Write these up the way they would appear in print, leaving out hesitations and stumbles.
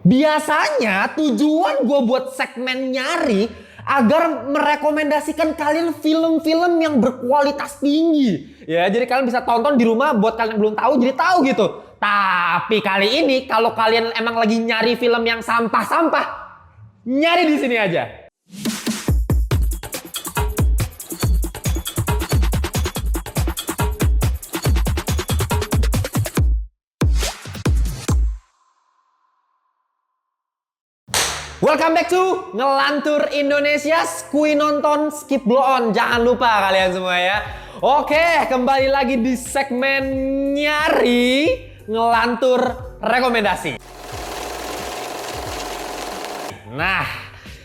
Biasanya tujuan gue buat segmen nyari agar merekomendasikan kalian film-film yang berkualitas tinggi. Ya, jadi kalian bisa tonton di rumah buat kalian yang belum tahu jadi tahu gitu. Tapi kali ini kalau kalian emang lagi nyari film yang sampah-sampah, nyari di sini aja. Welcome back to Ngelantur Indonesia, skui nonton, skip blow on. Jangan lupa kalian semua ya. Oke, kembali lagi di segmen nyari ngelantur rekomendasi. Nah,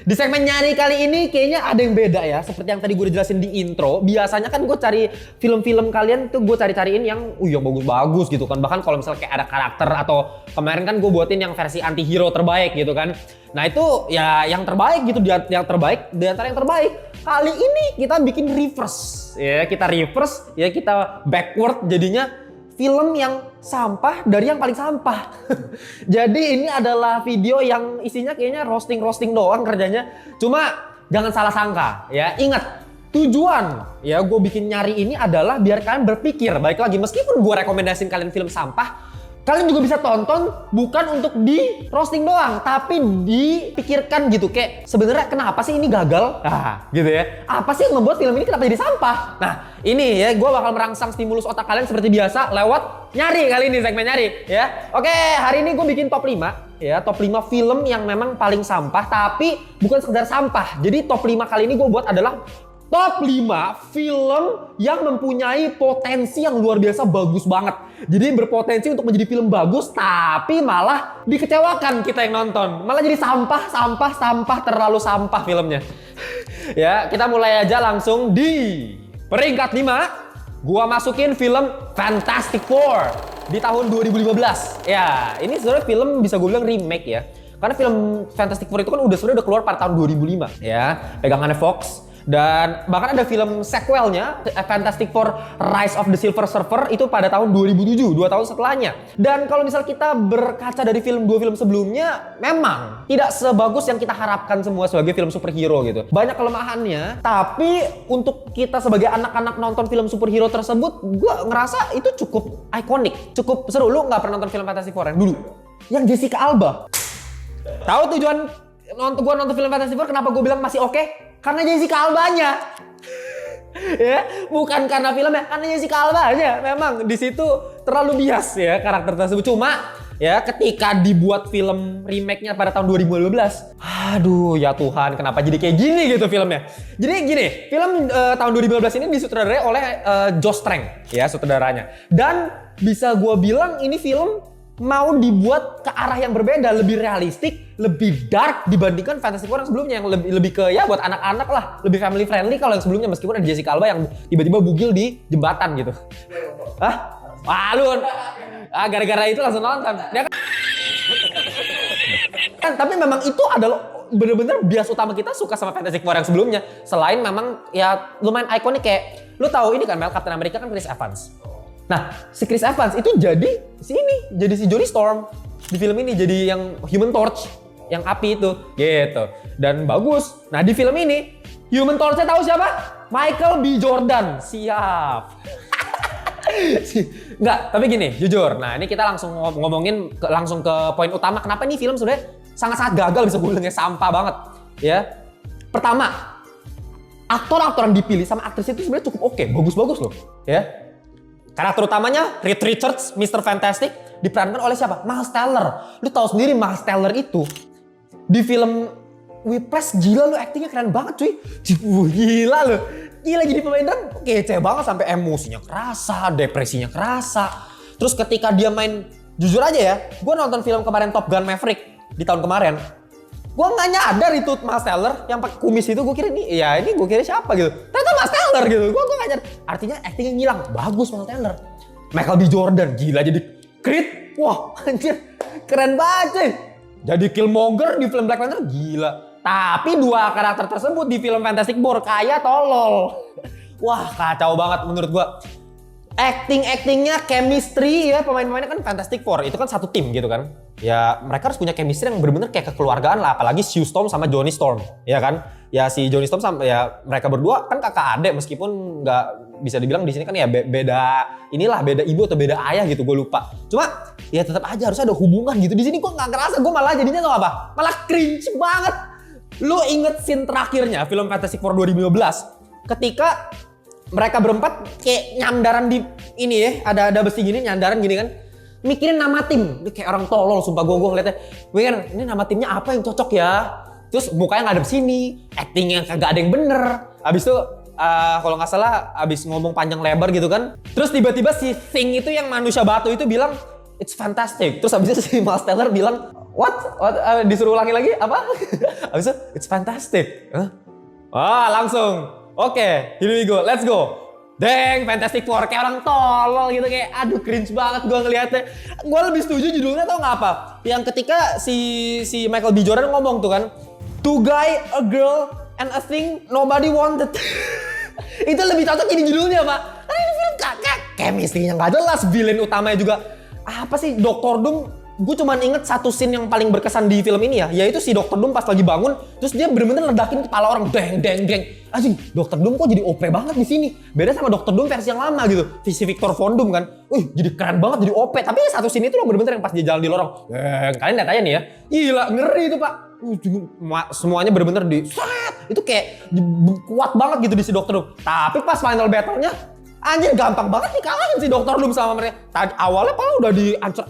di segmen nyari kali ini kayaknya ada yang beda ya. Seperti yang tadi gue udah jelasin di intro. Biasanya kan gue cari film-film kalian tuh gue cari-cariin yang bagus-bagus gitu kan. Bahkan kalau misalnya kayak ada karakter atau kemarin kan gue buatin yang versi anti-hero terbaik gitu kan. Nah itu ya yang terbaik gitu, yang terbaik di antara yang terbaik. Kali ini kita bikin reverse ya, kita backward jadinya film yang sampah dari yang paling sampah. Jadi ini adalah video yang isinya kayaknya roasting doang kerjanya. Cuma jangan salah sangka ya, ingat tujuan ya gue bikin nyari ini adalah biar kalian berpikir. Balik lagi, meskipun gue rekomendasiin kalian film sampah, kalian juga bisa tonton bukan untuk di roasting doang, tapi dipikirkan gitu. Kayak sebenarnya kenapa sih ini gagal? Nah, gitu ya. Apa sih yang membuat film ini kenapa jadi sampah? Nah, ini ya gue bakal merangsang stimulus otak kalian seperti biasa lewat nyari kali ini, segmen nyari ya. Oke, hari ini gue bikin top 5 ya, top 5 film yang memang paling sampah tapi bukan sekedar sampah. Jadi top 5 kali ini gue buat adalah top 5 film yang mempunyai potensi yang luar biasa bagus banget. Jadi berpotensi untuk menjadi film bagus, tapi malah dikecewakan kita yang nonton. Malah jadi sampah, terlalu sampah filmnya. Ya, kita mulai aja langsung di peringkat 5. Gua masukin film Fantastic Four di tahun 2015. Ya, ini sebenarnya film bisa gue bilang remake ya. Karena film Fantastic Four itu kan sebenarnya udah keluar pada tahun 2005 ya, pegangannya Fox. Dan bahkan ada film sequelnya, Fantastic Four Rise of the Silver Surfer, itu pada tahun 2007, 2 tahun setelahnya. Dan kalau misal kita berkaca dari dua film sebelumnya, memang tidak sebagus yang kita harapkan semua sebagai film superhero gitu. Banyak kelemahannya, tapi untuk kita sebagai anak-anak nonton film superhero tersebut, gue ngerasa itu cukup ikonik, cukup seru. Lu nggak pernah nonton film Fantastic Four yang dulu? Yang Jessica Alba. Tahu tujuan gue nonton film Fantastic Four kenapa gue bilang masih oke? Karena Jessica Albanya. Ya, bukan karena filmnya, karena Jessica Albanya. Memang di situ terlalu bias ya karakter tersebut. Cuma ya ketika dibuat film remake-nya pada tahun 2015, aduh ya Tuhan, kenapa jadi kayak gini gitu filmnya. Jadi gini, film tahun 2015 ini disutradarai oleh Josh Trank ya, sutradaranya. Dan bisa gua bilang ini film mau dibuat ke arah yang berbeda, lebih realistik, lebih dark dibandingkan Fantastic Four yang sebelumnya, yang lebih ke ya buat anak-anak lah, lebih family friendly kalau yang sebelumnya, meskipun ada Jessica Alba yang tiba-tiba bugil di jembatan gitu. Hah? Wah lu, gara-gara itu langsung nonton. Ya kan, tapi memang itu adalah bener-bener bias utama kita suka sama Fantastic Four yang sebelumnya. Selain memang ya lumayan ikonik, kayak lu tahu ini kan Mel, Captain America kan Chris Evans. Nah, si Chris Evans itu jadi si Johnny Storm di film ini, jadi yang Human Torch, yang api itu, gitu. Dan bagus. Nah, di film ini Human Torch-nya tahu siapa? Michael B. Jordan. Siap. Enggak, tapi gini, jujur. Nah, ini kita langsung ngomongin langsung ke poin utama. Kenapa ini film sebenarnya sangat-sangat gagal, bisa gue bilangnya sampah banget. Ya, pertama, aktor-aktor yang dipilih sama aktris itu sebenarnya cukup oke, bagus-bagus loh. Ya. Karakter utamanya Reed Richards, Mr. Fantastic, diperankan oleh siapa? Miles Teller. Lu tahu sendiri Miles Teller itu di film Whiplash, gila lu, aktingnya keren banget cuy. Gila lu. Gila, jadi pemain drum kece banget, sampai emosinya kerasa, depresinya kerasa. Terus ketika dia main, jujur aja ya, gue nonton film kemarin Top Gun Maverick di tahun kemarin. Gue nggak nyadar itu Miles Teller yang pakai kumis itu. Gue kira ini gue kira siapa gitu. Ternyata Miles Teller gitu. Gue nggak nyadar. Artinya actingnya ngilang. Bagus Miles Teller. Michael B. Jordan gila jadi Creed. Wah anjir, keren banget cuy. Jadi Killmonger di film Black Panther gila. Tapi dua karakter tersebut di film Fantastic Four kayak tolol. Wah kacau banget menurut gue. actingnya, chemistry ya, pemain-pemainnya kan Fantastic Four, itu kan satu tim gitu kan. Ya mereka harus punya chemistry yang benar-benar kayak kekeluargaan lah, apalagi Sue Storm sama Johnny Storm, ya kan. Ya si Johnny Storm sama ya mereka berdua kan kakak adik, meskipun nggak bisa dibilang di sini kan ya beda ibu atau beda ayah gitu, gue lupa. Cuma ya tetap aja harus ada hubungan gitu. Di sini gue nggak ngerasa, gue malah jadinya tau apa? Malah cringe banget. Lu inget scene terakhirnya film Fantastic Four 2015 ketika mereka berempat kayak nyandaran di ini ya, ada besi gini nyandaran gini kan, mikirin nama tim. Ini kayak orang tolol sumpah, gue ngeliatnya, Win, ini nama timnya apa yang cocok ya? Terus mukanya ngadep sini, actingnya kagak ada yang bener. Abis itu kalau nggak salah abis ngomong panjang lebar gitu kan, terus tiba-tiba si Thing itu yang manusia batu itu bilang it's fantastic. Terus abis itu si Miles Teller bilang what? Disuruh ulangi lagi apa? Abis itu it's fantastic. Langsung. Oke, here we go, let's go. Deng, Fantastic Four, kayak orang tolol gitu, kayak aduh cringe banget gue ngeliatnya. Gue lebih setuju judulnya tau gak apa? Yang ketika si Michael B. Jordan ngomong tuh kan, two guy, a girl, and a thing nobody wanted. Itu lebih cocok jadi judulnya Pak. Karena ini film kakak, chemistry-nya gak jelas, villain utamanya juga. Apa sih, Dr. Doom? Gue cuma inget satu scene yang paling berkesan di film ini ya, yaitu si Dr. Doom pas lagi bangun, terus dia bener-bener ledakin kepala orang, deng. Anjing, Dr. Doom kok jadi OP banget di sini. Beda sama Dr. Doom versi yang lama gitu, si Victor Von Doom kan, jadi keren banget, jadi OP. Tapi satu scene itu loh bener-bener yang pas dia jalan di lorong, kalian lihat aja nih ya, gila ngeri itu Pak. Semuanya bener-bener itu kayak kuat banget gitu di si Dr. Doom. Tapi pas final battle-nya, anjir gampang banget dikalahin si Dr. Doom sama mereka. Awalnya pala udah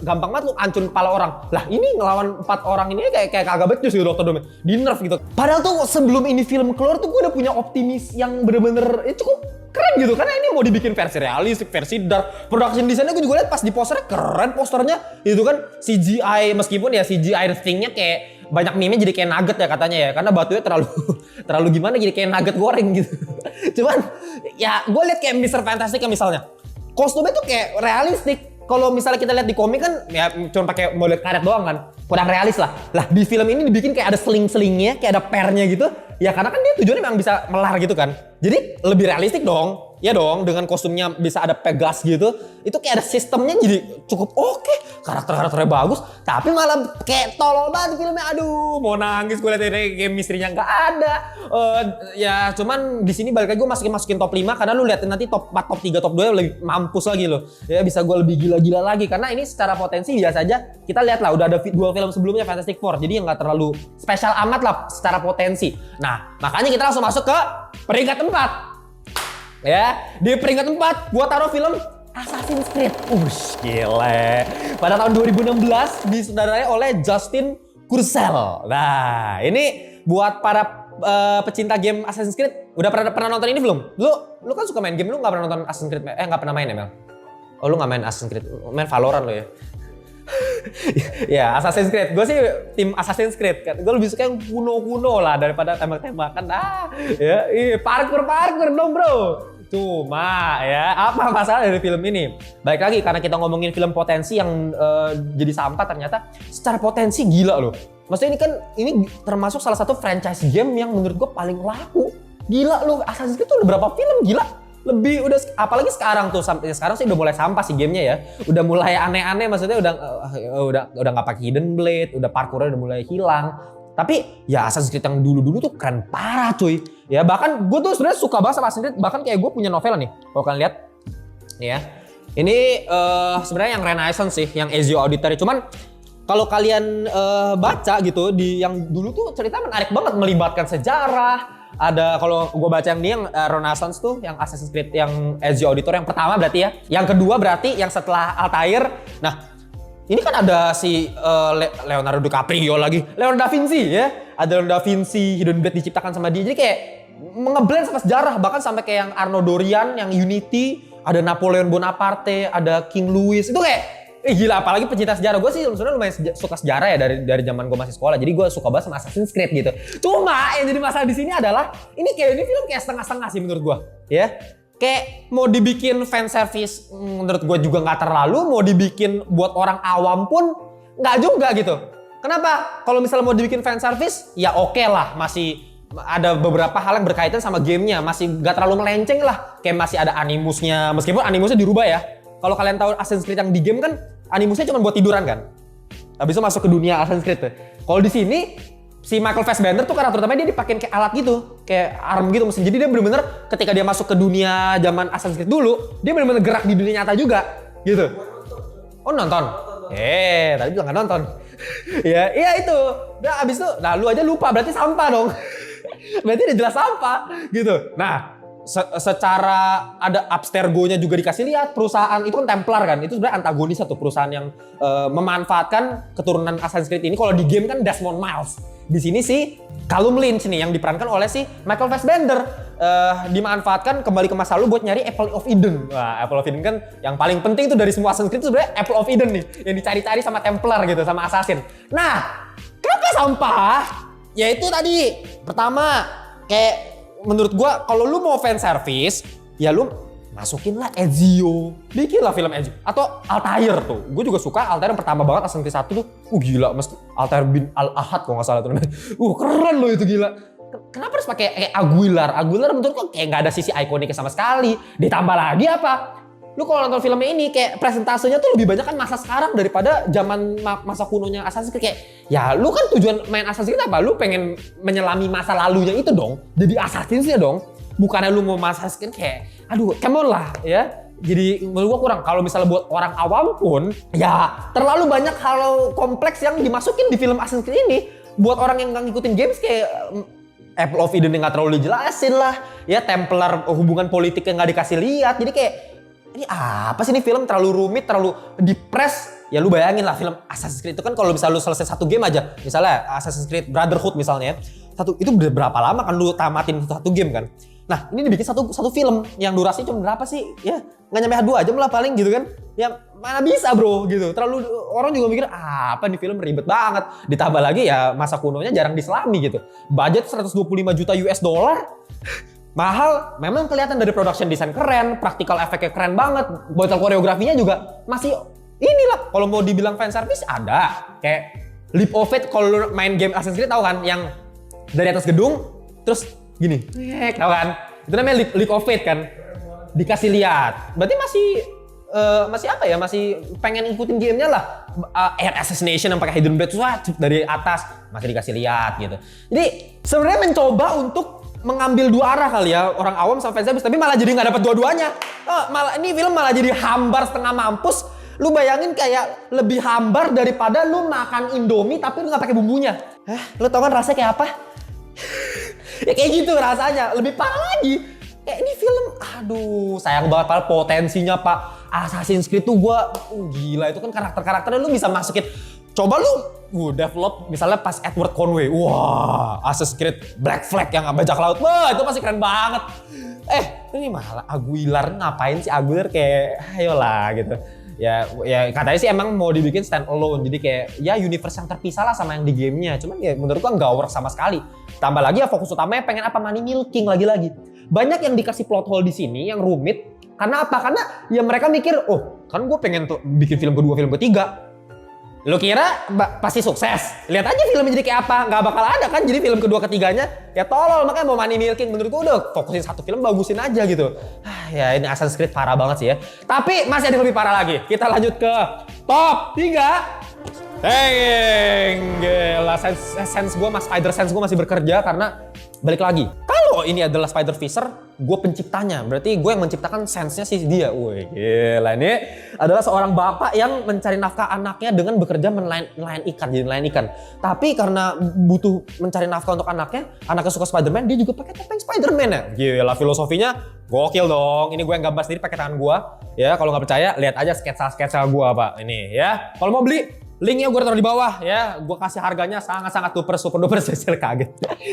gampang banget lu hancurin kepala orang. Lah ini ngelawan 4 orang ini kayak kagak becus gitu Dr. Doom. Di nerf gitu. Padahal tuh sebelum ini film keluar tuh gue udah punya optimis yang bener-bener cukup keren gitu. Karena ini mau dibikin versi realistik, versi dark. Production design-nya gue juga lihat pas di posternya keren posternya. Itu kan CGI, meskipun ya CGI thing-nya kayak banyak meme jadi kayak nugget ya katanya ya, karena batunya terlalu gimana jadi kayak nugget goreng gitu. Cuman ya gue lihat kayak Mr. Fantastic ya misalnya, kostumnya tuh kayak realistik. Kalau misalnya kita lihat di komik kan ya cuma pakai model karet doang kan, kurang realis lah. Lah di film ini dibikin kayak ada seling-selingnya, kayak ada pernya gitu. Ya karena kan dia tujuannya memang bisa melar gitu kan. Jadi lebih realistik dong. Ya dong, dengan kostumnya bisa ada Pegas gitu, itu kayak ada sistemnya jadi cukup oke. Karakter-karakternya bagus, tapi malah kayak tolol banget filmnya. Aduh, mau nangis gue liat ini chemistry-nya nggak ada. Ya cuman di sini balik lagi gue masukin top 5 karena lu liatin nanti top 4, top 3, top 2 lebih mampus lagi loh. Ya bisa gue lebih gila-gila lagi karena ini secara potensi biasa aja. Kita lihat lah udah ada 2 film sebelumnya Fantastic Four, jadi nggak terlalu spesial amat lah secara potensi. Nah, makanya kita langsung masuk ke peringkat 4. Ya, di peringkat 4 gua taruh film Assassin's Creed. Gile. Pada tahun 2016 disutradarai oleh Justin Kurzel. Nah, ini buat para pecinta game Assassin's Creed, udah pernah nonton ini belum? Lu kan suka main game, lu nggak pernah nonton Assassin's Creed? Nggak pernah main ya, Mel? Oh, lu nggak main Assassin's Creed, main Valorant lo ya? Ya, Assassin's Creed. Gue sih tim Assassin's Creed kan. Gue lebih suka yang kuno-kuno lah daripada tembak-tembakan. Parkour dong, Bro. Cuma ya, apa masalah dari film ini? Baik lagi karena kita ngomongin film potensi yang jadi sampah, ternyata secara potensi gila loh. Maksudnya ini termasuk salah satu franchise game yang menurut gue paling laku. Gila loh, Assassin's Creed tuh udah berapa film gila? Lebih udah, apalagi sekarang tuh, sampai sekarang sih udah mulai sampah sih gamenya ya, udah mulai aneh-aneh, maksudnya udah nggak pakai hidden blade, udah parkournya udah mulai hilang. Tapi ya Assassin's Creed yang dulu tuh keren parah cuy. Ya bahkan gue tuh sebenarnya suka banget sama Assassin's Creed, bahkan kayak gue punya novel nih, kalau kalian lihat ya, ini sebenarnya yang Renaissance sih, yang Ezio Auditore. Cuman kalau kalian baca gitu di yang dulu tuh cerita menarik banget, melibatkan sejarah. Ada kalau gue baca yang ini yang Renaissance tuh, yang Assassin's Creed yang Ezio Auditore yang pertama berarti ya. Yang kedua berarti yang setelah Altair. Nah, ini kan ada si Leonardo DiCaprio lagi, Leonardo da Vinci ya. Ada Leonardo da Vinci, Hidden Blade diciptakan sama dia. Jadi kayak ngeblend sama sejarah, bahkan sampai kayak yang Arno Dorian, yang Unity, ada Napoleon Bonaparte, ada King Louis. Itu kayak gila, apalagi pecinta sejarah. Gue sih sebenarnya lumayan suka sejarah ya dari zaman gue masih sekolah. Jadi gue suka banget sama Assassin's Creed gitu. Cuma yang jadi masalah di sini adalah ini film kayak setengah-setengah sih menurut gue, ya. Kayak mau dibikin fan service menurut gue juga nggak terlalu, mau dibikin buat orang awam pun nggak juga gitu. Kenapa? Kalau misalnya mau dibikin fan service ya oke lah, masih ada beberapa hal yang berkaitan sama gamenya, masih gak terlalu melenceng lah. Kayak masih ada animusnya, meskipun animusnya dirubah ya. Kalau kalian tahu Assassin's Creed yang di game kan animusnya cuma buat tiduran kan. Habis itu masuk ke dunia Assassin's Creed tuh. Kalau di sini si Michael Fassbender tuh karakter utamanya dia dipakein kayak alat gitu, kayak arm gitu mesin. Jadi dia bener-bener ketika dia masuk ke dunia zaman Assassin's Creed dulu, dia bener-bener gerak di dunia nyata juga, gitu. Oh nonton? Tadi bilang nggak nonton. Ya, iya itu. Nah abis itu, nah lu aja lupa berarti sampah dong. Berarti udah jelas sampah, gitu. Nah, secara ada Abstergo-nya juga dikasih lihat, perusahaan itu kan Templar kan, itu sebenarnya antagonis satu perusahaan yang memanfaatkan keturunan Assassin's Creed ini. Kalau di game kan Desmond Miles, di sini sih Callum Lynch nih yang diperankan oleh si Michael Fassbender, dimanfaatkan kembali ke masa lalu buat nyari Apple of Eden. Wah, Apple of Eden kan yang paling penting tuh dari semua Assassin's Creed itu sebenarnya Apple of Eden nih, yang dicari-cari sama Templar gitu, sama Assassin. Nah, kenapa sampah? Ya itu tadi, pertama kayak menurut gua kalau lu mau fan service, ya lu masukin lah Ezio, bikin lah film Ezio atau Altair tuh. Gue juga suka Altair yang pertama banget Assassin's Creed 1 tuh. Gila, meski Altair bin Al-Ahad kalau nggak salah tuh namanya. Keren loh itu, gila. Kenapa harus pakai kayak Aguilar? Aguilar menurut gua kayak nggak ada sisi ikoniknya sama sekali. Ditambah lagi apa? Lu kalau nonton filmnya ini kayak presentasenya tuh lebih banyak kan masa sekarang daripada zaman masa kunonya Assassin's Creed. Kayak ya lu kan tujuan main Assassin's Creed apa? Lu pengen menyelami masa lalunya itu dong. Jadi Assassin's-nya dong. Bukannya lu mau masa Assassin's Creed kayak aduh, come on lah ya. Jadi menurut gua kurang. Kalau misalnya buat orang awam pun ya terlalu banyak hal kompleks yang dimasukin di film Assassin's Creed ini. Buat orang yang nggak ngikutin games kayak Apple of Eden yang nggak terlalu dijelasin lah. Ya Templar, hubungan politik yang nggak dikasih lihat. Jadi kayak ini apa sih, ini film terlalu rumit, terlalu dipres. Ya lu bayangin lah film Assassin's Creed itu kan kalau misalnya lu selesai satu game aja, misalnya Assassin's Creed Brotherhood misalnya, itu berapa lama kan lu tamatin satu game kan. Nah ini dibikin satu film yang durasinya cuma berapa sih? Ya nggak nyampe 2 jam lah paling gitu kan. Ya mana bisa bro gitu, terlalu orang juga mikir apa nih film ribet banget. Ditambah lagi ya masa kunonya jarang diselami gitu. Budget 125 juta US dollar. Mahal, memang kelihatan dari production design keren, practical efeknya keren banget, bocil koreografinya juga masih inilah. Kalau mau dibilang fan service ada, kayak Leap of Faith kalau lu main game Assassin's Creed tahu kan, yang dari atas gedung terus gini, tahu kan? Itu namanya Leap of Faith kan, dikasih lihat. Berarti masih apa ya? Masih pengen ikutin gamenya lah. Air Assassination yang pakai Hidden Blade dari atas masih dikasih lihat gitu. Jadi sebenarnya mencoba untuk mengambil dua arah kali ya, orang awam sama fans service, tapi malah jadi nggak dapat dua-duanya. Malah ini film malah jadi hambar setengah mampus. Lu bayangin kayak lebih hambar daripada lu makan Indomie tapi lu nggak pakai bumbunya. Lu tau kan rasanya kayak apa? Ya kayak gitu rasanya, lebih parah lagi. Kayak ini film, aduh sayang banget, padahal potensinya Pak Assassin's Creed tuh gua gila, itu kan karakter-karakternya lu bisa masukin. Coba lu develop misalnya pas Edward Conway, wah Assassin's Creed Black Flag yang bajak laut, wah itu pasti keren banget. Ini malah Aguilar, ngapain sih Aguilar, kayak ayolah gitu. Ya katanya sih emang mau dibikin stand alone, jadi kayak ya universe yang terpisah lah sama yang di gamenya. Cuman ya menurut gua nggak work sama sekali. Tambah lagi ya fokus utamanya pengen apa, money milking lagi-lagi. Banyak yang dikasih plot hole di sini yang rumit. Karena apa? Karena ya mereka mikir, oh kan gue pengen tuh bikin film kedua, film ketiga. Lo kira pasti sukses? Lihat aja filmnya jadi kayak apa, nggak bakal ada kan jadi film kedua ketiganya. Ya tolol, makanya mau money milking. Menurut gue udah fokusin satu film, bagusin aja gitu. Ya ini Assassin's Creed parah banget sih ya. Tapi masih ada yang lebih parah lagi. Kita lanjut ke top 3. Gila, sense gue, spider sense gue masih bekerja karena balik lagi. Kalau ini adalah Spider Fisher, gue penciptanya. Berarti gue yang menciptakan sense-nya sih dia. Wih gila, ini adalah seorang bapak yang mencari nafkah anaknya dengan bekerja nelayan ikan, jadi nelayan ikan. Tapi karena butuh mencari nafkah untuk anaknya suka Spider-Man, dia juga pakai topeng Spider-Man ya. Gila, filosofinya gokil dong. Ini gue yang gambar sendiri pakai tangan gue. Ya kalau nggak percaya, lihat aja sketsa-sketsa gue Pak. Ini ya. Kalau mau beli, linknya gue taruh di bawah ya. Gue kasih harganya sangat-sangat super duper spesial, kaget.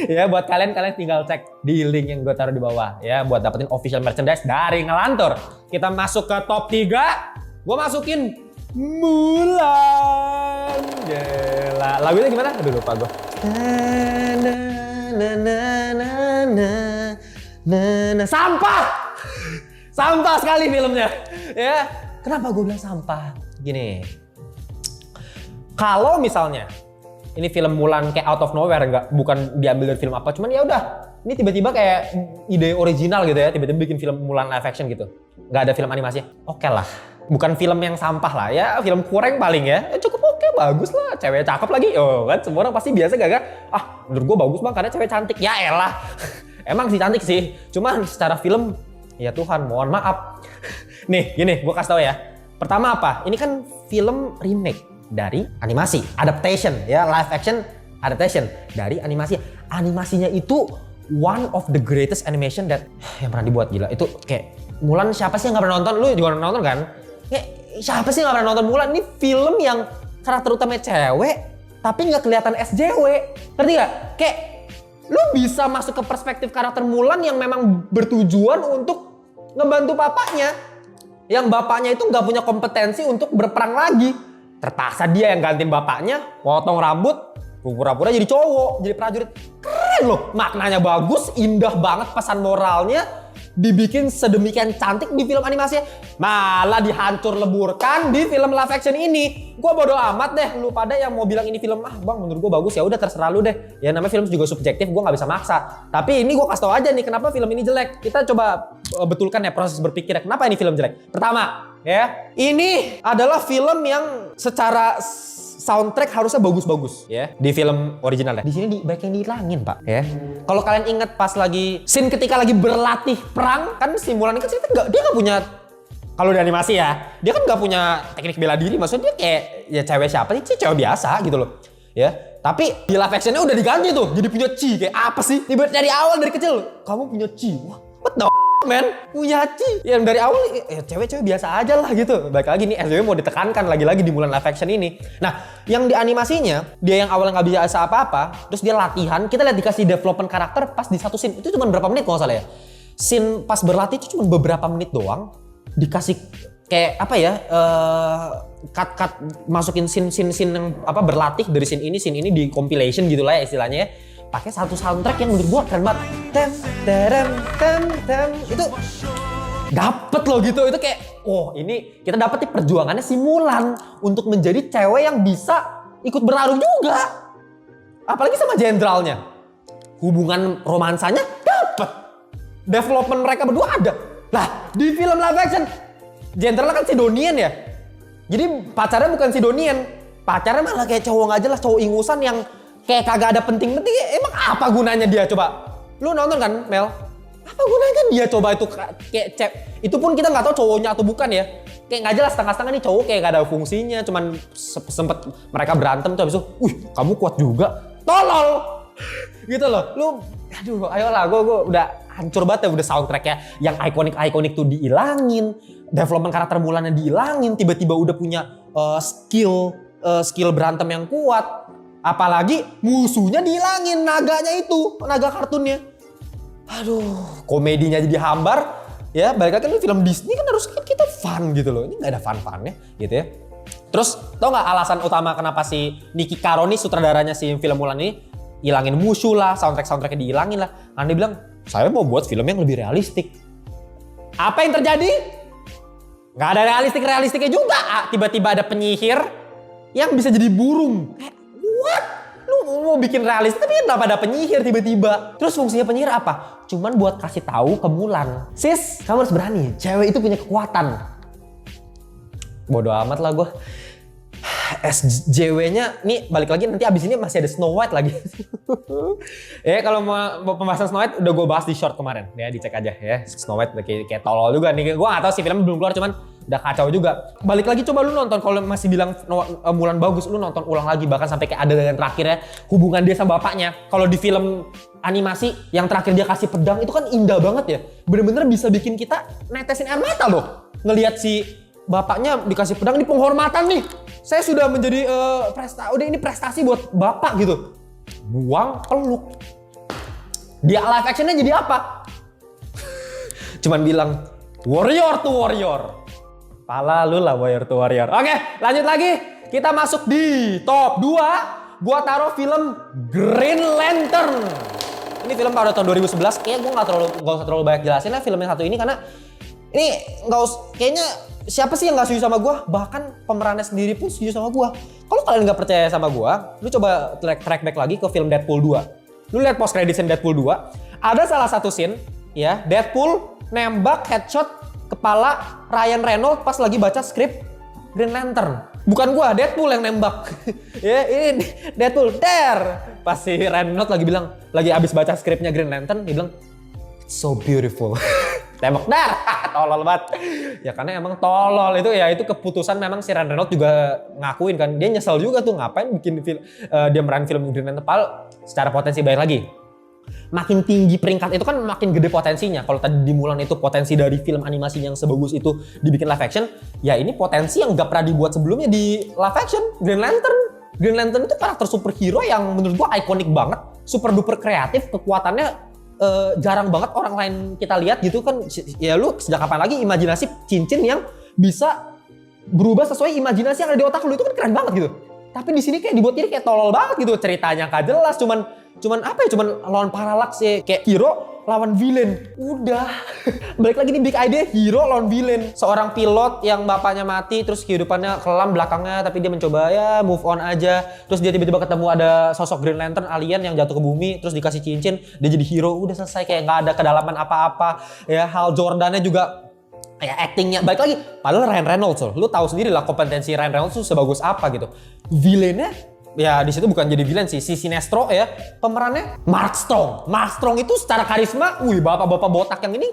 Ya buat kalian tinggal cek di link yang gue taruh di bawah ya buat dapetin official merchandise dari Ngelantur. Kita masuk ke top 3. Gue masukin Mulan. Gila. Lagunya gimana? Aduh lupa gue. Sampah. Sampah sekali filmnya. Ya. Kenapa gue bilang sampah? Gini. Kalau misalnya ini film Mulan kayak out of nowhere, bukan diambil dari film apa, cuman ya udah, ini tiba-tiba kayak ide original gitu ya, tiba-tiba bikin film Mulan live action gitu, nggak ada film animasi, oke lah, bukan film yang sampah lah ya, film kurang paling ya, cukup oke, bagus lah, cewek cakep lagi, oh kan semua orang pasti biasa gak, menurut gue bagus bang karena cewek cantik, ya elah, emang sih cantik sih, cuman secara film, ya Tuhan mohon maaf, nih gini gue kasih tau ya, pertama apa, ini kan film remake dari animasi, adaptation ya, live action adaptation dari animasi. Animasinya itu one of the greatest animation that yang pernah dibuat, gila. Itu kayak Mulan, siapa sih yang nggak pernah nonton? Lu juga nonton kan? Kayak siapa sih yang nggak pernah nonton Mulan? Ini film yang karakter utamanya cewek tapi nggak kelihatan SJW. Ngerti nggak? Kayak lu bisa masuk ke perspektif karakter Mulan yang memang bertujuan untuk ngebantu bapaknya. Yang bapaknya itu nggak punya kompetensi untuk berperang lagi. Terpaksa dia yang gantiin bapaknya, potong rambut, pura-pura jadi cowok, jadi prajurit. Keren loh, maknanya bagus, indah banget pesan moralnya, dibikin sedemikian cantik di film animasinya, malah dihancur leburkan di film live action ini. Gua bodo amat deh, lu pada yang mau bilang ini film bang menurut gua bagus, ya udah terserah lu deh. Ya namanya film juga subjektif, gua nggak bisa maksa. Tapi ini gua kasih tau aja nih kenapa film ini jelek. Kita coba betulkan ya proses berpikirnya, kenapa ini film jelek. Pertama, ya, ini adalah film yang secara soundtrack harusnya bagus-bagus ya di film originalnya. Di sini banyak yang dihilangin pak ya. Kalau kalian ingat pas lagi scene ketika lagi berlatih perang, kan si Mulan kan dia nggak punya, kalau di animasi ya, dia kan nggak punya teknik bela diri. Maksudnya dia kayak ya cewek siapa sih, cewek biasa gitu loh ya. Tapi di live actionnya udah diganti tuh, jadi punya chi. Kayak apa sih? Tiba dari awal dari kecil kamu punya chi. Wah, what the man, punya chi. Yang dari awal cewek-cewek biasa aja lah gitu. Baik lagi nih SJW mau ditekankan lagi-lagi di Mulan live action ini. Nah, yang di animasinya dia yang awalnya nggak bisa apa-apa, terus dia latihan, kita lihat dikasih development karakter pas di satu scene. Itu cuma berapa menit kalau nggak salah ya. Scene pas berlatih itu cuma beberapa menit doang. Dikasih kayak apa ya, cut masukin scene yang apa berlatih dari scene ini di compilation gitu lah ya istilahnya ya. Pakai satu soundtrack yang menurut gua keren banget. Tem itu dapet loh gitu. Itu kayak ini kita dapet nih perjuangannya si Mulan untuk menjadi cewek yang bisa ikut bertarung juga. Apalagi sama jenderalnya. Hubungan romansanya dapet. Development mereka berdua ada. Lah, di film live action jenderalnya kan Sidonian ya. Jadi pacarnya bukan Sidonian. Pacarnya malah kayak cowok nggak jelas, cowok ingusan yang kayak kagak ada penting-penting. Emang apa gunanya dia coba? Lu nonton kan, Mel? Apa gunanya dia coba itu kayak itu pun kita nggak tahu cowoknya atau bukan ya. Kayak nggak jelas, setengah-setengah nih cowok kayak gak ada fungsinya. Cuman sempet mereka berantem tuh habis itu, kamu kuat juga. Tolol! Gitu loh. Lu, aduh ayolah gue udah hancur banget ya udah soundtracknya. Yang ikonik tuh diilangin. Development karakter Mulannya diilangin. Tiba-tiba udah punya skill berantem yang kuat. Apalagi musuhnya dihilangin, naganya itu, naga kartunnya. Aduh, komedinya jadi hambar. Ya, balik lagi kan film Disney kan harus kita fun gitu loh. Ini nggak ada fun-funnya gitu ya. Terus tau nggak alasan utama kenapa si Niki Karoni sutradaranya si film Mulan ini hilangin musuh lah, soundtracknya dihilangin lah. Karena dia bilang, saya mau buat film yang lebih realistik. Apa yang terjadi? Nggak ada realistiknya juga. Tiba-tiba ada penyihir yang bisa jadi burung. What? Lu mau bikin realistis tapi kenapa ada penyihir tiba-tiba? Terus fungsinya penyihir apa? Cuman buat kasih tahu ke Mulan. Sis, kamu harus berani. Cewek itu punya kekuatan. Bodoh amat lah gue. SJW-nya, nih balik lagi nanti abis ini masih ada Snow White lagi. Kalau mau pembahasan Snow White udah gue bahas di short kemarin. Ya dicek aja ya. Snow White kayak tolol juga nih. Gue gak tahu sih film belum keluar cuman udah kacau juga. Balik lagi coba lu nonton, kalau masih bilang Mulan bagus, lu nonton ulang lagi bahkan sampai kayak adegan terakhirnya hubungan dia sama bapaknya. Kalau di film animasi yang terakhir dia kasih pedang itu kan indah banget ya. Bener-bener bisa bikin kita netesin air mata loh. Ngelihat si bapaknya dikasih pedang, ini penghormatan nih. Saya sudah menjadi udah ini prestasi buat bapak gitu. Buang peluk. Dia live actionnya jadi apa? Cuman bilang warrior to warrior. Pala lu lah warrior to warrior. Oke, lanjut lagi. Kita masuk di top 2. Gua taruh film Green Lantern. Ini film pada tahun 2011. Kayaknya gue nggak usah terlalu banyak jelasin lah film yang satu ini karena ini nggak usah. Kayaknya Siapa sih yang nggak setuju sama gue? Bahkan pemerannya sendiri pun setuju sama gue. Kalau kalian nggak percaya sama gue, lu coba track back lagi ke film Deadpool 2. Lu lihat post credit scene Deadpool 2, ada salah satu scene ya, Deadpool nembak headshot kepala Ryan Reynolds pas lagi baca skrip Green Lantern. Bukan gua, Deadpool yang nembak. Ya, ini Deadpool, pas si Ryan Reynolds lagi abis baca skripnya Green Lantern, dia bilang, "It's so beautiful." Tembak, tolol banget. Ya karena emang tolol itu keputusan memang si Ryan Reynolds juga ngakuin kan. Dia nyesel juga tuh ngapain bikin dia meranin film Green Lantern. Secara potensi baik lagi. Makin tinggi peringkat itu kan makin gede potensinya. Kalau tadi di Mulan itu potensi dari film animasi yang sebagus itu dibikin live action, ya ini potensi yang gak pernah dibuat sebelumnya di live action. Green Lantern. Green Lantern itu karakter superhero yang menurut gua ikonik banget, super duper kreatif, kekuatannya jarang banget orang lain kita lihat gitu kan. Ya lu sejak kapan lagi imajinasi cincin yang bisa berubah sesuai imajinasi yang ada di otak lu, itu kan keren banget gitu. Tapi di sini kayak dibuat ini kayak tolol banget gitu, ceritanya gak jelas, cuman apa ya, cuman lawan paralaks ya, kayak hero lawan villain. Udah. Balik lagi nih big idea, hero lawan villain. Seorang pilot yang bapaknya mati terus kehidupannya kelam belakangnya, tapi dia mencoba ya move on aja. Terus dia tiba-tiba ketemu ada sosok Green Lantern alien yang jatuh ke bumi, terus dikasih cincin, dia jadi hero. Udah selesai, kayak nggak ada kedalaman apa-apa. Ya Hal Jordannya juga ya actingnya baik lagi. Padahal Ryan Reynolds loh, lu tahu sendiri lah kompetensi Ryan Reynolds tuh sebagus apa gitu. Villainnya ya di situ bukan jadi villain sih, si Sinestro ya, pemerannya Mark Strong. Mark Strong itu secara karisma, bapak-bapak botak yang ini,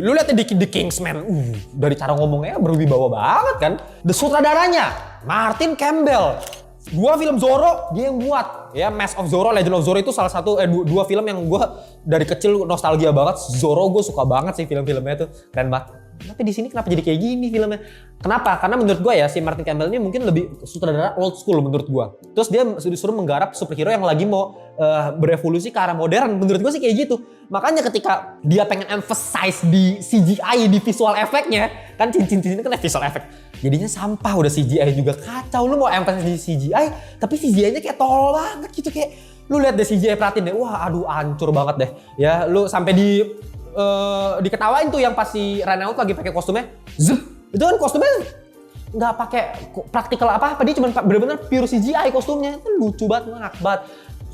lu lihat The Kingsman, dari cara ngomongnya berwibawa banget kan. The sutradaranya Martin Campbell. 2 film Zorro dia yang buat. Ya Mask of Zorro, Legend of Zorro itu salah satu dua film yang gue dari kecil nostalgia banget. Zorro gue suka banget sih film-filmnya tuh, keren banget. Tapi di sini kenapa jadi kayak gini filmnya? Kenapa? Karena menurut gue ya si Martin Campbell ini mungkin lebih sutradara old school menurut gue. Terus dia disuruh menggarap superhero yang lagi mau berevolusi ke arah modern. Menurut gue sih kayak gitu. Makanya ketika dia pengen emphasize di CGI, di visual efeknya, kan cincin-cincin kan visual effect. Jadinya sampah, udah CGI juga kacau. Lu mau emphasize di CGI, tapi CGI-nya kayak tolol banget gitu, kayak lu lihat deh CGI, perhatiin deh. Wah, aduh hancur banget deh. Ya, lu sampai diketawain tuh yang pas si Ryan Reynolds lagi pakai kostumnya, zup, itu kan kostumnya nggak pakai praktikal apa-apa, dia cuma bener-bener pure CGI kostumnya. Itu lucu banget, ngakak banget.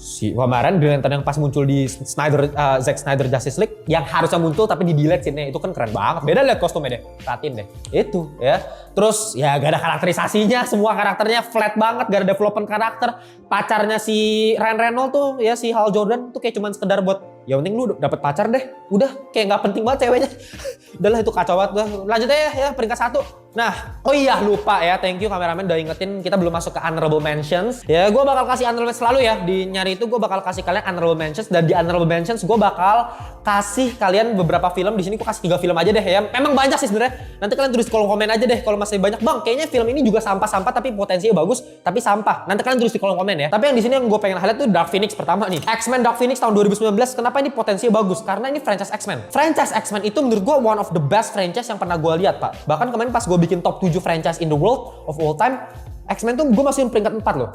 Si kemarin Green Lantern yang pas muncul di Zack Snyder Justice League yang harusnya muncul tapi di delete scene-nya, itu kan keren banget. Beda lihat kostumnya deh, perhatiin deh. Itu ya. Terus ya gak ada karakterisasinya, semua karakternya flat banget, gak ada development karakter. Pacarnya si Ryan Reynolds tuh ya, si Hal Jordan tuh kayak cuman sekedar buat ya penting lu dapet pacar deh. Udah kayak gak penting banget ceweknya. Udahlah itu kacau banget. Lanjut aja ya peringkat 1. Nah, oh iya lupa ya, thank you kameramen udah ingetin kita belum masuk ke honorable mentions. Ya gue bakal kasih honorable mentions selalu ya, di nyari itu gue bakal kasih kalian honorable mentions, dan di honorable mentions gue bakal kasih kalian beberapa film. Di sini gue kasih 3 film aja deh ya. Memang banyak sih sebenarnya. Nanti kalian tulis di kolom komen aja deh kalau masih banyak. Bang, kayaknya film ini juga sampah-sampah tapi potensinya bagus, tapi sampah. Nanti kalian tulis di kolom komen ya. Tapi yang di sini yang gue pengen highlight tuh Dark Phoenix pertama nih. X-Men Dark Phoenix tahun 2019. Kenapa ini potensinya bagus? Karena ini franchise X-Men. Franchise X-Men itu menurut gue one of the best franchise yang pernah gue lihat, Pak. Bahkan kemarin pas gue bikin top 7 franchise in the world of all time, X-Men tuh gue masih peringkat 4 loh.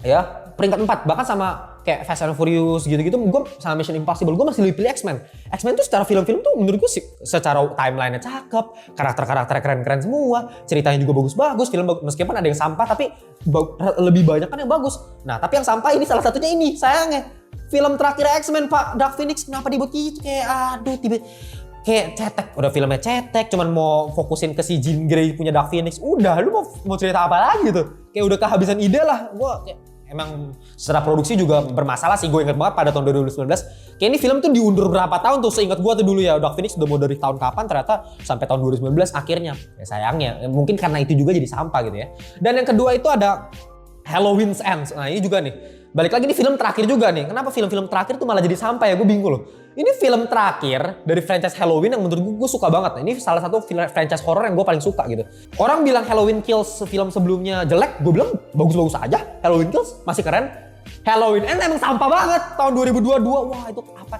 Ya, peringkat 4. Bahkan sama kayak Fast and Furious gitu-gitu, gue sama Mission Impossible, gue masih lebih pilih X-Men. X-Men tuh secara film-film tuh menurut gue sih secara timeline-nya cakep, karakter-karakternya keren-keren semua, ceritanya juga bagus-bagus, film meskipun ada yang sampah tapi lebih banyak kan yang bagus. Nah, tapi yang sampah ini salah satunya ini, sayangnya. Film terakhir X-Men, Pak, Dark Phoenix, kenapa dibuat gitu? Kayak aduh, kayak cetek, udah filmnya cetek, cuman mau fokusin ke si Jean Grey punya Dark Phoenix, udah lu mau cerita apa lagi tuh? Kayak udah kehabisan ide lah. Gua emang secara produksi juga bermasalah sih, gue inget banget pada tahun 2019. Kayak ini film tuh diundur berapa tahun tuh, seingat gue tuh dulu ya, Dark Phoenix udah mau dari tahun kapan, ternyata sampai tahun 2019 akhirnya. Ya sayangnya, mungkin karena itu juga jadi sampah gitu ya. Dan yang kedua itu ada Halloween Ends. Nah ini juga nih, balik lagi, ini film terakhir juga nih. Kenapa film-film terakhir tuh malah jadi sampah ya? Gue bingung loh. Ini film terakhir dari franchise Halloween yang menurut gue suka banget. Ini salah satu franchise horror yang gue paling suka gitu. Orang bilang Halloween Kills film sebelumnya jelek, gue bilang bagus-bagus aja. Halloween Kills masih keren. Halloween Ends emang sampah banget tahun 2022. Wah itu apa?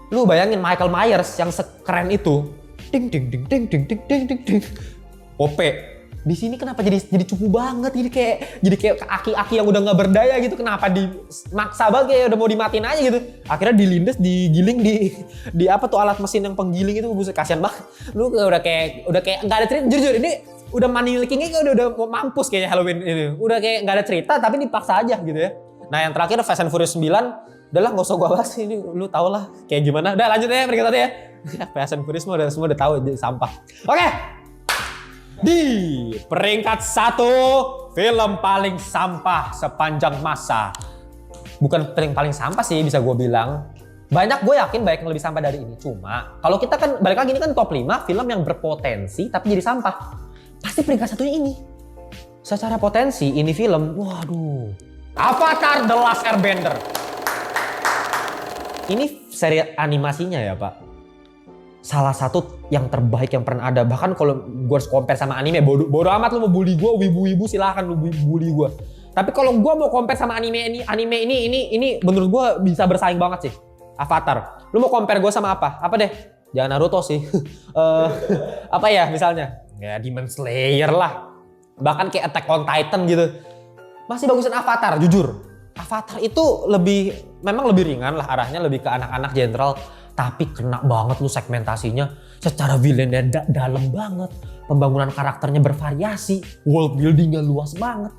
Lu bayangin Michael Myers yang sekeren itu. Ding ding ding ding ding ding ding ding ding. OP. Di sini kenapa jadi cupu banget, jadi kayak aki-aki yang udah nggak berdaya gitu, kenapa dimaksa banget kayak udah mau dimatiin aja gitu. Akhirnya dilindes, digiling di apa tuh alat mesin yang penggiling itu, buset kasihan banget. Lu udah kayak nggak ada cerita, jujur ini udah money making-nya kayak udah mau mampus kayaknya Halloween ini. Udah kayak nggak ada cerita tapi dipaksa aja gitu ya. Nah yang terakhir Fast and Furious 9, udahlah nggak usah gua bahas ini, lu tau lah kayak gimana. Udah lanjut ya peringkatannya ya. Fast and Furious semua udah tahu jadi sampah. Oke. Di peringkat 1, film paling sampah sepanjang masa. Bukan paling sampah sih bisa gue bilang. Gue yakin banyak yang lebih sampah dari ini. Cuma kalau kita kan balik lagi ini kan top 5 film yang berpotensi tapi jadi sampah. Pasti peringkat 1-nya ini. Secara potensi ini film, waduh. Avatar The Last Airbender. Ini seri animasinya ya Pak. Salah satu yang terbaik yang pernah ada. Bahkan kalau gue harus compare sama anime, bodo amat lu mau bully gue, wibu-wibu silahkan lu bully gue. Tapi kalau gue mau compare sama anime ini menurut gue bisa bersaing banget sih. Avatar. Lu mau compare gue sama apa? Apa deh? Jangan Naruto sih. Apa ya misalnya? Ya Demon Slayer lah. Bahkan kayak Attack on Titan gitu. Masih bagusan Avatar, jujur. Avatar itu memang lebih ringan lah arahnya, lebih ke anak-anak general. Tapi kena banget lu segmentasinya. Secara villainnya dalam banget. Pembangunan karakternya bervariasi. World buildingnya luas banget.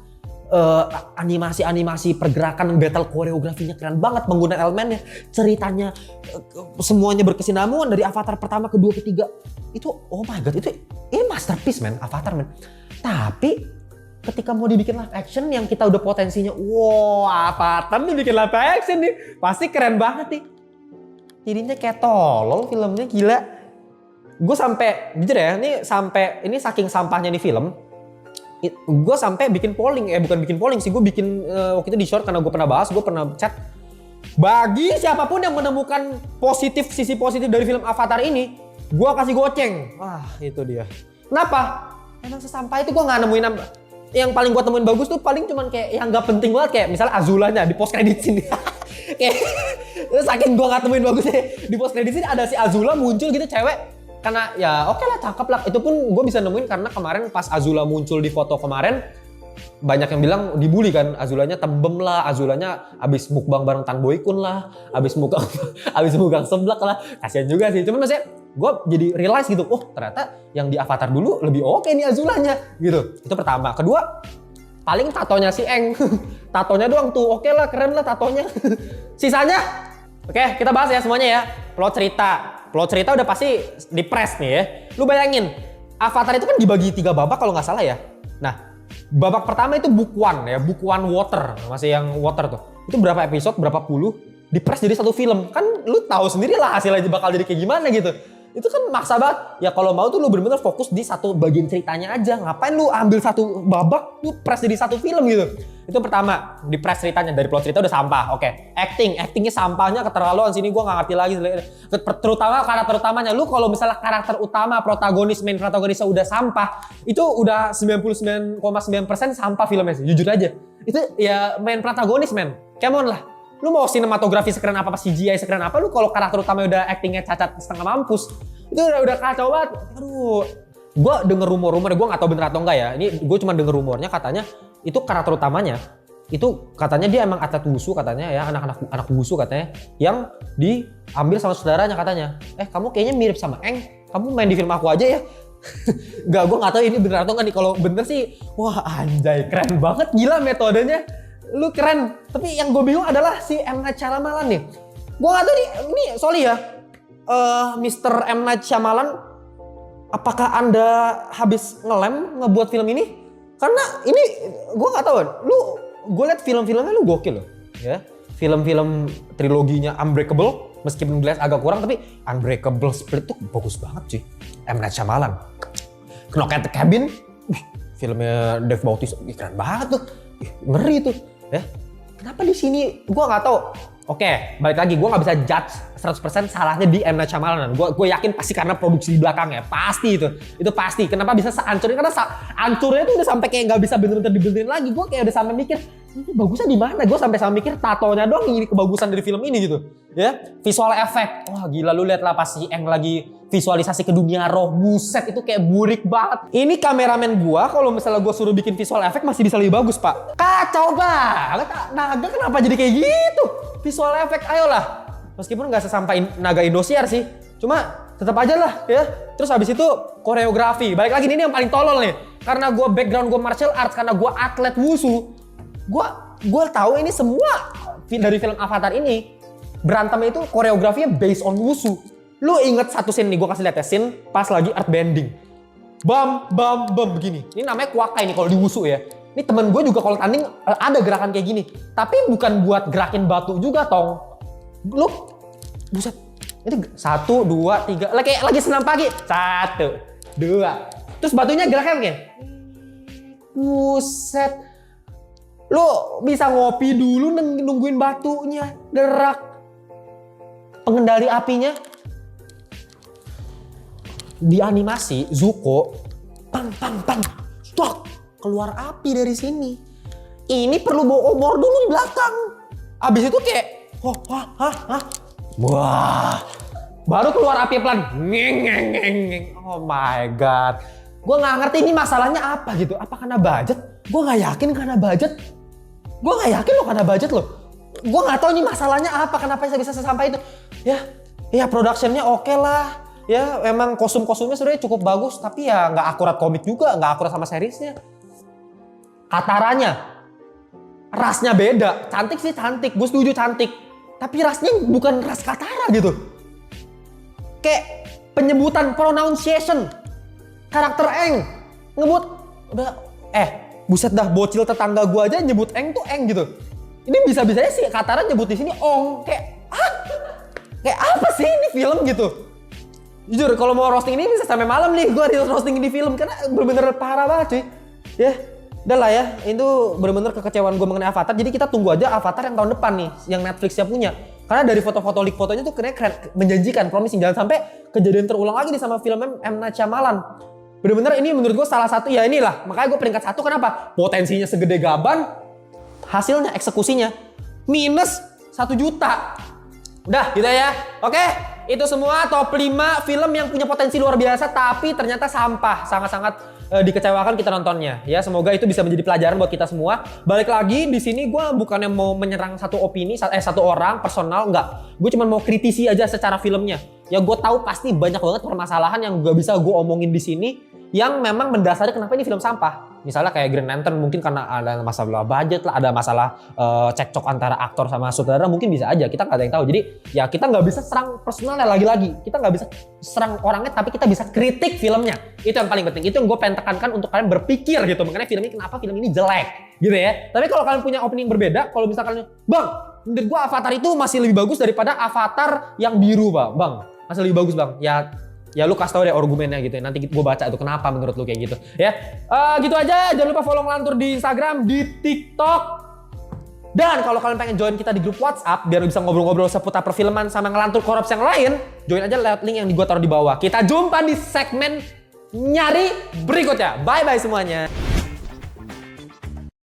Animasi pergerakan, battle koreografinya keren banget. Pengguna elemennya, ceritanya, semuanya berkesinambungan dari Avatar pertama, kedua, ketiga. Itu oh my god, itu masterpiece man, Avatar man. Tapi ketika mau dibikin live action yang kita udah potensinya, wow Avatar nih bikin live action nih. Pasti keren banget nih. Jadinya kayak tolol filmnya, gila. Gue sampai jujur ya, ini saking sampahnya nih film. Gue sampai bikin polling, bukan bikin polling sih, gue bikin waktu itu di short karena gue pernah bahas, gue pernah chat. Bagi siapapun yang menemukan sisi positif dari film Avatar ini, gue kasih goceng. Wah itu dia. Kenapa? Emang sesampah itu gue nggak nemuin yang paling gue temuin bagus tuh paling cuman kayak yang nggak penting banget kayak misalnya Azulanya di post credit sini. Kayak saking gue gak temuin bagusnya di post credit sini ada si Azula muncul gitu cewek, karena ya oke lah cakep lah, itu pun gue bisa nemuin karena kemarin pas Azula muncul di foto kemarin banyak yang bilang dibully kan, Azulanya tembem lah, Azulanya abis mukbang bareng Tan Boy Kun lah, abis mukbang seblak lah, kasian juga sih. Cuman maksudnya gue jadi realize gitu, oh ternyata yang di Avatar dulu lebih oke nih Azulanya gitu. Itu pertama. Kedua, paling tatonya si Eng. Tatonya doang tuh, oke lah, keren lah tatonya. Sisanya, oke kita bahas ya semuanya ya. Plot cerita udah pasti di press nih ya. Lu bayangin, Avatar itu kan dibagi 3 babak kalau nggak salah ya. Nah, babak pertama itu book 1 ya, book 1 water, masih yang water tuh. Itu berapa episode, berapa puluh, di press jadi satu film. Kan lu tahu sendiri lah hasilnya bakal jadi kayak gimana gitu. Itu kan maksa banget. Ya kalau mau tuh lu bener-bener fokus di satu bagian ceritanya aja. Ngapain lu ambil satu babak, lu press jadi satu film gitu. Itu pertama, di press ceritanya, dari plot cerita udah sampah. Oke, actingnya sampahnya keterlaluan sini, gua nggak ngerti lagi. Terutama karakter utamanya. Lu kalau misalnya karakter utama, main protagonisnya udah sampah, itu udah 99,9% sampah filmnya sih, jujur aja. Itu ya main protagonis men, come on lah. Lu mau sinematografi sekeren apa, CGI sekeren apa, lu kalau karakter utamanya udah actingnya cacat setengah mampus, itu udah kacau banget. Aduh, gue denger rumor, gue nggak tahu bener atau enggak ya. Ini gue cuma denger rumornya, katanya itu karakter utamanya, itu katanya dia emang atlet wushu katanya ya, anak wushu katanya, yang diambil sama saudaranya katanya. Kamu kayaknya mirip sama Eng, kamu main di film aku aja ya. Gue nggak tahu ini bener atau enggak nih. Kalau bener sih, wah anjay keren banget, gila metodenya. Lu keren, tapi yang gue bingung adalah si M. Night Shyamalan nih. Gue gak tau nih sorry ya, Mr. M. Night Shyamalan, apakah anda habis ngebuat film ini? Karena ini gue gak tahu, gue liat film-filmnya lu gokil loh, ya. Film-film triloginya Unbreakable, meskipun Glass agak kurang, tapi Unbreakable, Split tuh bagus banget sih. M. Night Shyamalan. Knock at the Cabin, filmnya Dave Bautista, keren banget tuh, ngeri tuh. Ya, kenapa di sini gue nggak tahu. Oke, balik lagi, gue nggak bisa judge 100% salahnya di M. Night Shyamalan. Gue yakin pasti karena produksi di belakangnya, pasti itu pasti. Kenapa bisa sehancur ini? Karena hancurnya tuh udah sampai kayak nggak bisa bener-bener dibenerin lagi. Gue kayak udah sampai mikir, ini bagusnya di mana? Gue sampai mikir tatonya doang ini kebagusan dari film ini gitu. Ya, visual effect. Wah gila, lu lihat lah pas si Eng lagi visualisasi ke dunia roh. Buset, itu kayak burik banget. Ini kameramen gua kalau misalnya gua suruh bikin visual effect masih bisa lebih bagus, Pak. Kacau banget. Naga kenapa jadi kayak gitu? Visual effect, ayolah. Meskipun nggak sesampai Naga Indosiar sih. Cuma tetap aja lah ya. Terus habis itu koreografi. Balik lagi ini yang paling tolol nih. Karena gua background gua martial arts, karena gua atlet wushu. Gua tahu ini semua dari film Avatar ini berantemnya itu koreografinya based on wushu. Lu inget satu scene nih, gue kasih lihat ya, scene pas lagi earth bending. Bam begini. Ini namanya kuakai nih kalau di wushu ya. Ini temen gue juga kalau tanding ada gerakan kayak gini. Tapi bukan buat gerakin batu juga, Tong. Lu buset. Ini 1, 2, 3. Lagi senam pagi. 1, 2. Terus batunya geraknya kayak buset. Lu bisa ngopi dulu nungguin batunya gerak. Pengendali apinya di animasi Zuko pang stok keluar api dari sini. Ini perlu bawa obor dulu di belakang. Abis itu kayak wah, baru keluar api pelan. Oh my god. Gue nggak ngerti ini masalahnya apa gitu. Apa karena budget? Gue nggak yakin karena budget. Gue nggak yakin loh karena budget loh. Gue nggak tahu ini masalahnya apa. Kenapa bisa sesampai itu? Ya productionnya oke lah. Ya memang kostum-kostumnya sebenarnya cukup bagus. Tapi ya nggak akurat komik juga. Nggak akurat sama seriesnya. Kataranya. Rasnya beda. Cantik sih cantik. Gue setuju cantik. Tapi rasnya bukan ras Katara gitu. Kayak penyebutan pronunciation. Karakter Eng. Ngebut. Udah. Buset dah, bocil tetangga gue aja nyebut Eng tuh Eng gitu. Ini bisa-bisanya sih Katara nyebut di sini Ong. Kayak apa sih ini film gitu. Jujur kalau mau roasting ini bisa sampai malam nih gue roasting di film. Karena bener-bener parah banget cuy. Ya udah lah ya, itu bener-bener kekecewaan gue mengenai Avatar. Jadi kita tunggu aja Avatar yang tahun depan nih, yang Netflixnya punya. Karena dari foto-foto leak fotonya tuh keren, menjanjikan, promising. Jangan sampai kejadian terulang lagi nih sama film M. Night Shyamalan. Bener-bener ini menurut gue salah satu, ya inilah. Makanya gue peringkat 1, kenapa? Potensinya segede gaban, hasilnya, eksekusinya minus 1 juta. Udah gitu ya. Oke, itu semua top 5 film yang punya potensi luar biasa tapi ternyata sampah. Sangat-sangat dikecewakan kita nontonnya. Ya, semoga itu bisa menjadi pelajaran buat kita semua. Balik lagi di sini gue bukannya mau menyerang satu opini, satu orang personal, enggak. Gue cuma mau kritisi aja secara filmnya. Ya gue tahu pasti banyak banget permasalahan yang gak bisa gue omongin di sini yang memang mendasari kenapa ini film sampah. Misalnya kayak Green Lantern mungkin karena ada masalah budget lah, ada masalah cekcok antara aktor sama sutradara, mungkin bisa aja, kita nggak ada yang tahu. Jadi ya kita nggak bisa serang personalnya, lagi-lagi kita nggak bisa serang orangnya, tapi kita bisa kritik filmnya. Itu yang paling penting, itu yang gue pengen tekankan untuk kalian berpikir gitu mengenai film ini, kenapa film ini jelek gitu ya. Tapi kalau kalian punya opini yang berbeda, kalau misalkan bang, menurut gue Avatar itu masih lebih bagus daripada Avatar yang biru bang, masih lebih bagus bang. Ya lu kasih tau deh argumennya gitu ya. Nanti gue baca itu kenapa menurut lu kayak gitu. Ya, gitu aja. Jangan lupa follow Ngelantur di Instagram, di TikTok. Dan kalau kalian pengen join kita di grup WhatsApp biar bisa ngobrol-ngobrol seputar perfilman sama Ngelantur Korps yang lain, join aja lewat link yang gue taruh di bawah. Kita jumpa di segmen nyari berikutnya. Bye-bye semuanya.